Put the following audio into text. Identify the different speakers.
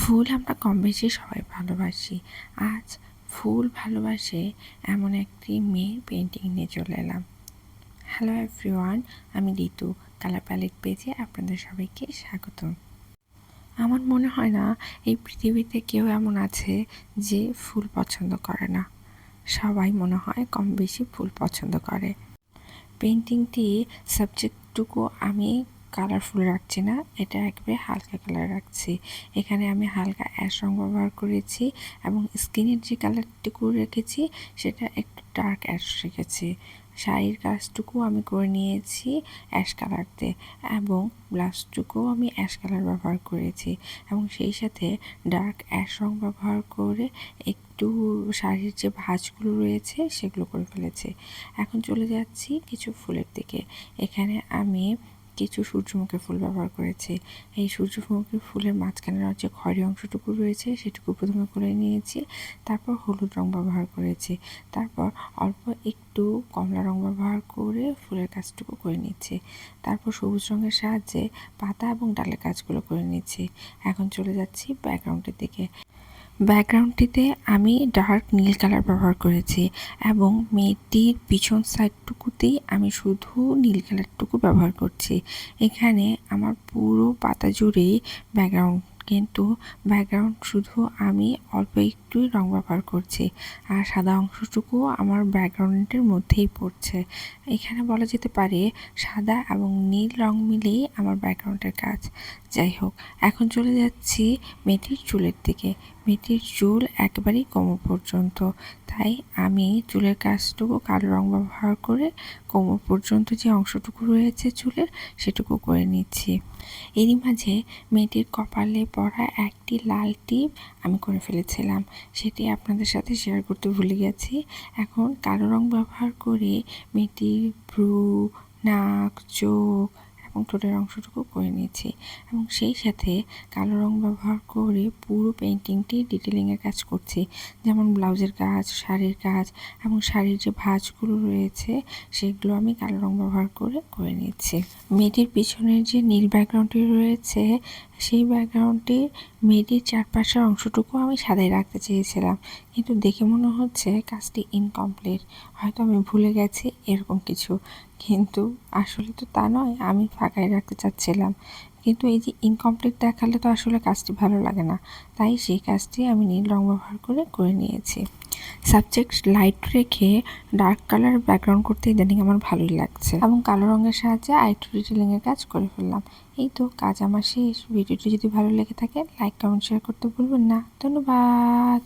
Speaker 1: ফুল আমরা কম বেশি সবাই ভালোবাসি। আজ ফুল ভালোবাসে এমন একটি মেয়ের পেন্টিং নিয়ে চলে এলাম। হ্যালো এভরিওয়ান, আমি ঋতু। কালার প্যালেট পেজে আপনাদের সবাইকে স্বাগতম। আমার মনে হয় না এই পৃথিবীতে কেউ এমন আছে যে ফুল পছন্দ করে না। সবাই মনে হয় কম বেশি ফুল পছন্দ করে। পেন্টিংটি সাবজেক্টটুকু আমি কালারফুল রাখছি না, এটা একবারে হালকা কালার রাখছি। এখানে আমি হালকা অ্যাশ রং ব্যবহার করেছি এবং স্কিনের যে কালারটুকু রেখেছি সেটা একটু ডার্ক অ্যাশ রেখেছি। শাড়ির কাজটুকু আমি করে নিয়েছি অ্যাশ কালার দিয়ে এবং ব্লাউজটুকুও আমি অ্যাশ কালার ব্যবহার করেছি এবং সেই সাথে ডার্ক অ্যাশ রং ব্যবহার করে একটু শাড়ির যে ভাঁজগুলো রয়েছে সেগুলো করে ফেলেছি। এখন চলে যাচ্ছি কিছু ফুলের দিকে। এখানে আমি কিছু সূর্যমুখী ফুল ব্যবহার করেছি। এই সূর্যমুখী ফুলের মাঝখানের যে খয়েরি অংশটুকু রয়েছে সেটুকু প্রথমে করে নিয়েছি, তারপর হলুদ রং ব্যবহার করেছি, তারপর অল্প একটু কমলা রং ব্যবহার করে ফুলের কাজটুকু করে নিচ্ছি, তারপর সবুজ রঙের সাহায্যে পাতা এবং ডালের কাজগুলো করে নিচ্ছি। এখন চলে যাচ্ছি ব্যাকগ্রাউন্ডের দিকে। ব্যাকগ্রাউন্ডটিতে আমি ডার্ক নীল কালার ব্যবহার করেছি এবং মেয়েটির পিছন সাইডটুকুতেই আমি শুধু নীল কালারটুকু ব্যবহার করছি। এখানে আমার পুরো পাতা জুড়েই ব্যাকগ্রাউন্ড, কিন্তু ব্যাকগ্রাউন্ড শুধু আমি অল্প একটুই রং ব্যবহার করছি আর সাদা অংশটুকু আমার ব্যাকগ্রাউন্ডের মধ্যেই পড়ছে। এখানে বলা যেতে পারে সাদা এবং নীল রং মিলেই আমার ব্যাকগ্রাউন্ডের কাজ। যাই হোক, এখন চলে যাচ্ছি মেয়েটির চুলের দিকে। মেয়েটির চুল একেবারেই কোমর পর্যন্ত, তাই আমি চুলের কাজটুকু কালো রং ব্যবহার করে কোমর পর্যন্ত যে অংশটুকু রয়েছে চুলের সেটুকু করে নিচ্ছি। এরই মাঝে মেয়েটির কপালে পড়া একটি লাল টিপ আমি করে ফেলেছিলাম, সেটি আপনাদের সাথে শেয়ার করতে ভুলে গেছি। এখন কালো রং ব্যবহার করে মেয়েটির ভ্রু, নাক, চোখ এবং ঠোঁটের অংশটুকু করে নিয়েছি এবং সেই সাথে কালো রং ব্যবহার করে পুরো পেন্টিংটি ডিটেলিংয়ের কাজ করছি, যেমন ব্লাউজের কাজ, শাড়ির কাজ এবং শাড়ির যে ভাঁজগুলো রয়েছে সেগুলো আমি কালো রং ব্যবহার করে নিচ্ছি। মেয়েটির পিছনের যে নীল ব্যাকগ্রাউন্ডটি রয়েছে সেই ব্যাকগ্রাউন্ডটির মেয়েটির চারপাশের অংশটুকু আমি সাদাই রাখতে চেয়েছিলাম, কিন্তু দেখে মনে হচ্ছে কাজটি ইনকমপ্লিট। হয়তো আমি ভুলে গেছি এরকম কিছু, কিন্তু আসলে তো তা নয়, আমি ফাঁকাই রাখতে চাচ্ছিলাম। কিন্তু এই যে ইনকমপ্লিট দেখালে তো আসলে কাজটি ভালো লাগে না, তাই সেই কাজটি আমি নীল রং ব্যবহার করে নিয়েছি। সাবজেক্ট লাইট রেখে ডার্ক কালার ব্যাকগ্রাউন্ড করতে ইদানিং আমার ভালোই লাগছে এবং কালো রঙের সাহায্যে আরেকটু ডিটেলিংয়ের কাজ করে ফেললাম। এই তো কাজ আমার শেষ। ভিডিওটি যদি ভালো লেগে থাকে লাইক, কমেন্ট, শেয়ার করতে ভুলবেন না। ধন্যবাদ।